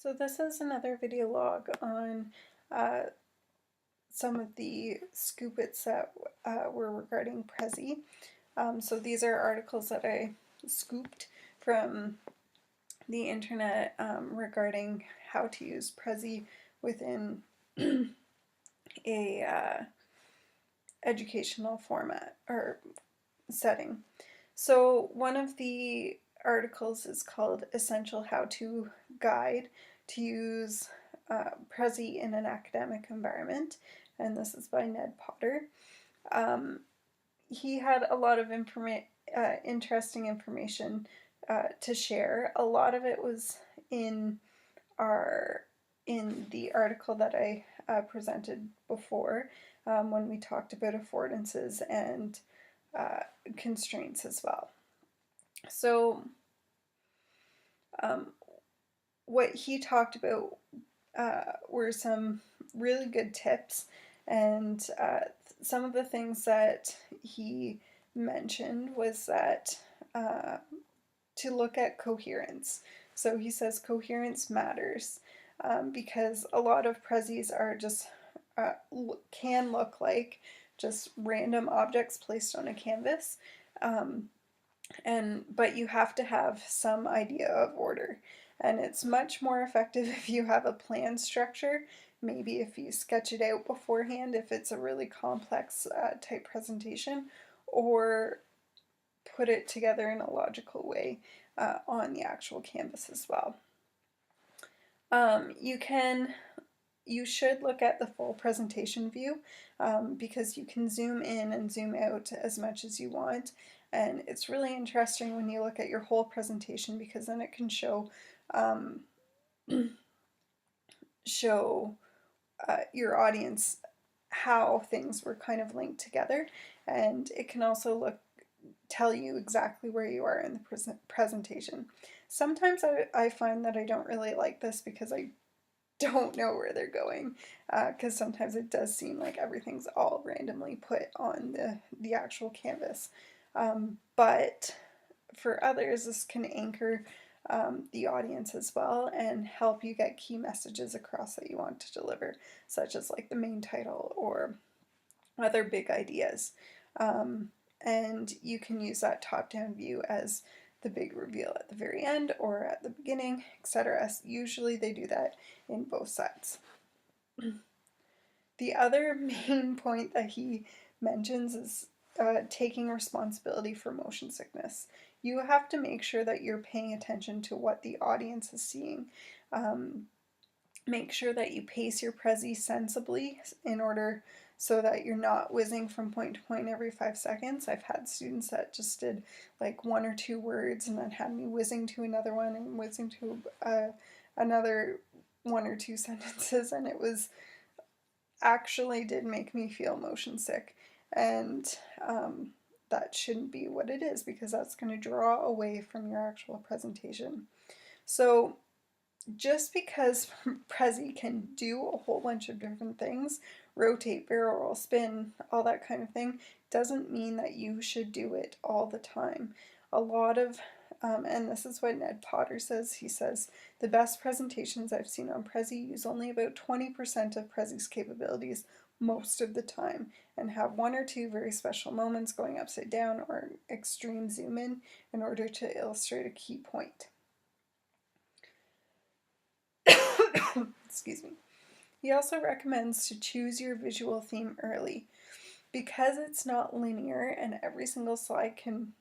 So this is another video log on some of the scoop bits that were regarding Prezi. So these are articles that I scooped from the internet regarding how to use Prezi within a educational format or setting. So one of the articles is called Essential How-To Guide to Use Prezi in an Academic Environment, and this is by Ned Potter. He had a lot of interesting information to share. A lot of it was in the article that I presented before when we talked about affordances and constraints as well. So what he talked about were some really good tips, and some of the things that he mentioned was that to look at coherence. So he says coherence matters because a lot of Prezis are just can look like just random objects placed on a canvas, but you have to have some idea of order. And it's much more effective if you have a plan structure. Maybe if you sketch it out beforehand, if it's a really complex type presentation, or put it together in a logical way on the actual canvas as well. You should look at the full presentation view because you can zoom in and zoom out as much as you want. And it's really interesting when you look at your whole presentation because then it can show your audience how things were kind of linked together, and it can also tell you exactly where you are in the presentation. Sometimes I find that I don't really like this because I don't know where they're going, because sometimes it does seem like everything's all randomly put on the actual canvas. But for others, this can anchor the audience as well and help you get key messages across that you want to deliver, such as like the main title or other big ideas. And you can use that top-down view as the big reveal at the very end or at the beginning, etc. Usually they do that in both sides. The other main point that he mentions is taking responsibility for motion sickness. You have to make sure that you're paying attention to what the audience is seeing. Make sure that you pace your Prezi sensibly in order so that you're not whizzing from point to point every 5 seconds. I've had students that just did like 1 or 2 words and then had me whizzing to another one and whizzing to another 1 or 2 sentences, and it was actually did make me feel motion sick, and that shouldn't be what it is because that's going to draw away from your actual presentation. So just because Prezi can do a whole bunch of different things, rotate, barrel roll, spin, all that kind of thing, doesn't mean that you should do it all the time. A lot of, and this is what Ned Potter says, he says, the best presentations I've seen on Prezi use only about 20% of Prezi's capabilities most of the time and have 1 or 2 very special moments going upside down or extreme zoom in order to illustrate a key point. Excuse me. He also recommends to choose your visual theme early. Because it's not linear and every single slide can,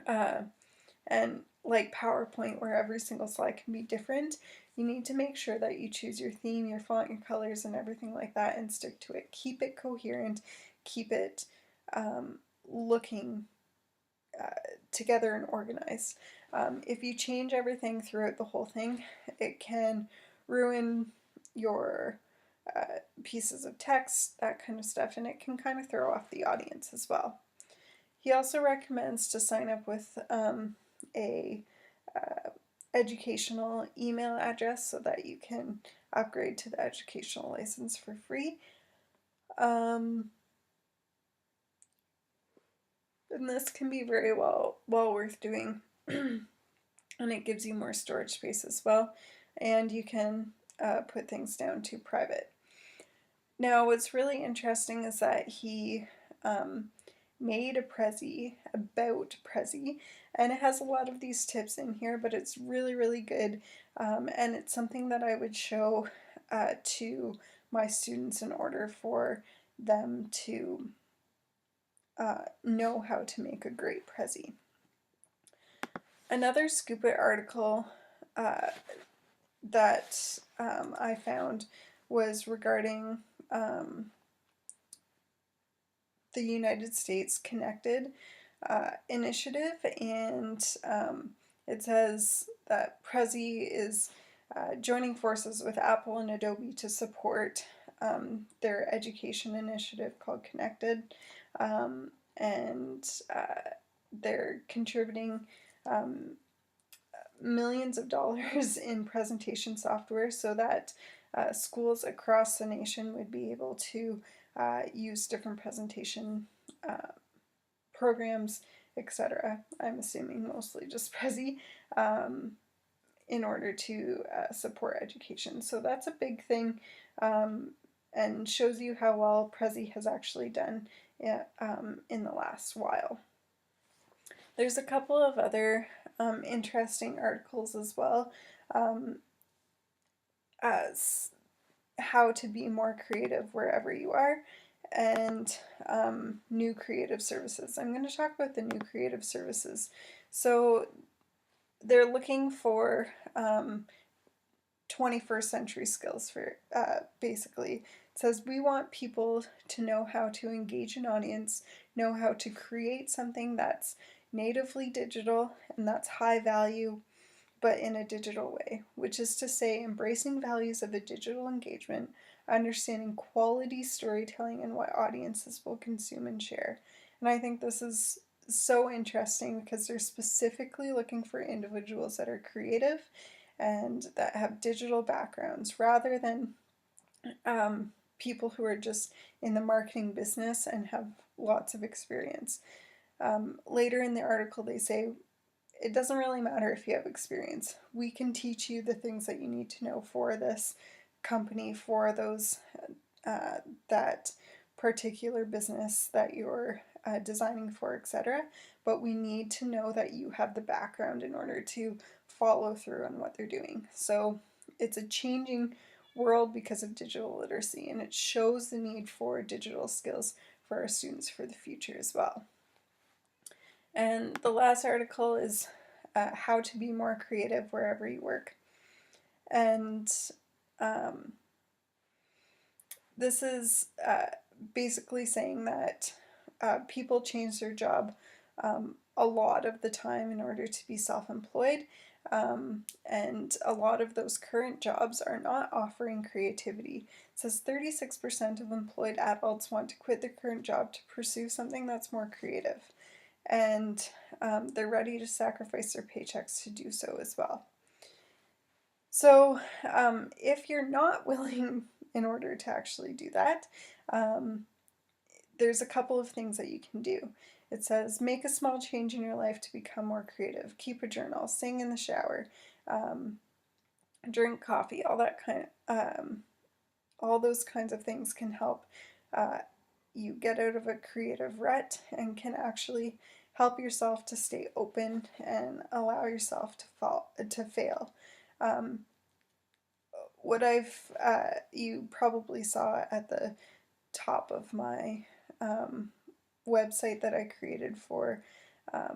and like PowerPoint where every single slide can be different, you need to make sure that you choose your theme, your font, your colors, and everything like that and stick to it. Keep it coherent, keep it looking together and organized. If you change everything throughout the whole thing, it can ruin your pieces of text, that kind of stuff, and it can kind of throw off the audience as well. He also recommends to sign up with a educational email address so that you can upgrade to the educational license for free. And this can be very well worth doing, and it gives you more storage space as well. and you can put things down to private. Now, what's really interesting is that he made a Prezi about Prezi, and it has a lot of these tips in here, but it's really, really good, and it's something that I would show to my students in order for them to know how to make a great Prezi. Another Scoop It article that I found was regarding the United States Connected initiative, and it says that Prezi is joining forces with Apple and Adobe to support their education initiative called Connected, and they're contributing millions of dollars in presentation software so that schools across the nation would be able to use different presentation programs, etc. I'm assuming mostly just Prezi, in order to support education. So that's a big thing, and shows you how well Prezi has actually done in the last while. There's a couple of other interesting articles as well, as how to be more creative wherever you are, and new creative services. I'm going to talk about the new creative services. So they're looking for 21st century skills for basically. It says we want people to know how to engage an audience, know how to create something that's natively digital and that's high value, but in a digital way, which is to say embracing values of a digital engagement, understanding quality storytelling and what audiences will consume and share. And I think this is so interesting because they're specifically looking for individuals that are creative and that have digital backgrounds rather than people who are just in the marketing business and have lots of experience. Later in the article, they say it doesn't really matter if you have experience. We can teach you the things that you need to know for this company, for those that particular business that you're designing for, etc. But we need to know that you have the background in order to follow through on what they're doing. So it's a changing world because of digital literacy, and it shows the need for digital skills for our students for the future as well. And the last article is how to be more creative wherever you work. And this is basically saying that people change their job a lot of the time in order to be self-employed, and a lot of those current jobs are not offering creativity. It says 36% of employed adults want to quit their current job to pursue something that's more creative, and they're ready to sacrifice their paychecks to do so as well. So if you're not willing in order to actually do that, there's a couple of things that you can do. It says make a small change in your life to become more creative. Keep a journal, sing in the shower, drink coffee, all that all those kinds of things can help you get out of a creative rut and can actually help yourself to stay open and allow yourself to fail. What you probably saw at the top of my website that I created for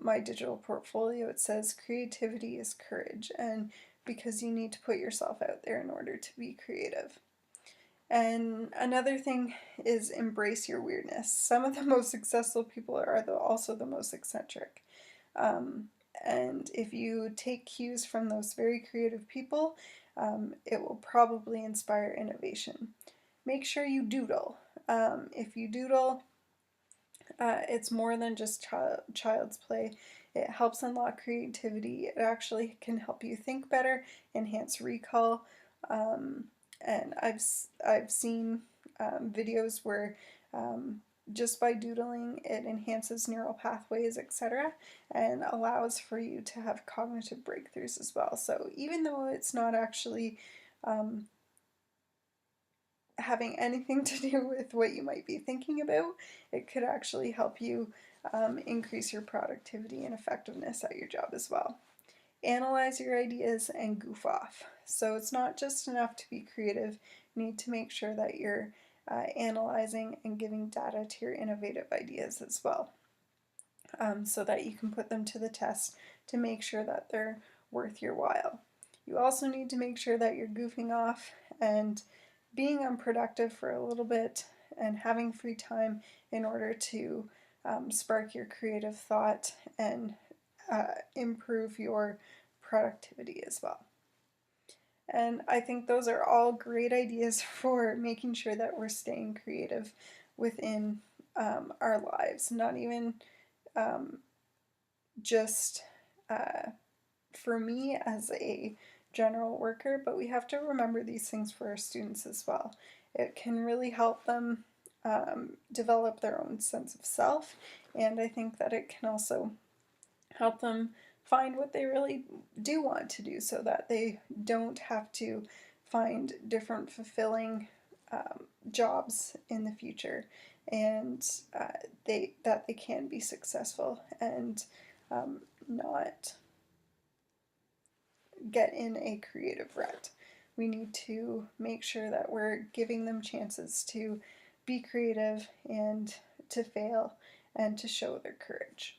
my digital portfolio, it says creativity is courage, and because you need to put yourself out there in order to be creative. And another thing is embrace your weirdness. Some of the most successful people are also the most eccentric. And if you take cues from those very creative people, it will probably inspire innovation. Make sure you doodle. If you doodle, it's more than just child's play. It helps unlock creativity. It actually can help you think better, enhance recall. And I've seen videos where just by doodling, it enhances neural pathways, etc., and allows for you to have cognitive breakthroughs as well. So even though it's not actually having anything to do with what you might be thinking about, it could actually help you increase your productivity and effectiveness at your job as well. Analyze your ideas and goof off. So it's not just enough to be creative, you need to make sure that you're analyzing and giving data to your innovative ideas as well, so that you can put them to the test to make sure that they're worth your while. You also need to make sure that you're goofing off and being unproductive for a little bit and having free time in order to spark your creative thought and improve your productivity as well. And I think those are all great ideas for making sure that we're staying creative within our lives, not even just for me as a general worker, but we have to remember these things for our students as well. It can really help them develop their own sense of self, and I think that it can also help them find what they really do want to do so that they don't have to find different fulfilling jobs in the future, and that they can be successful and not get in a creative rut. We need to make sure that we're giving them chances to be creative and to fail and to show their courage.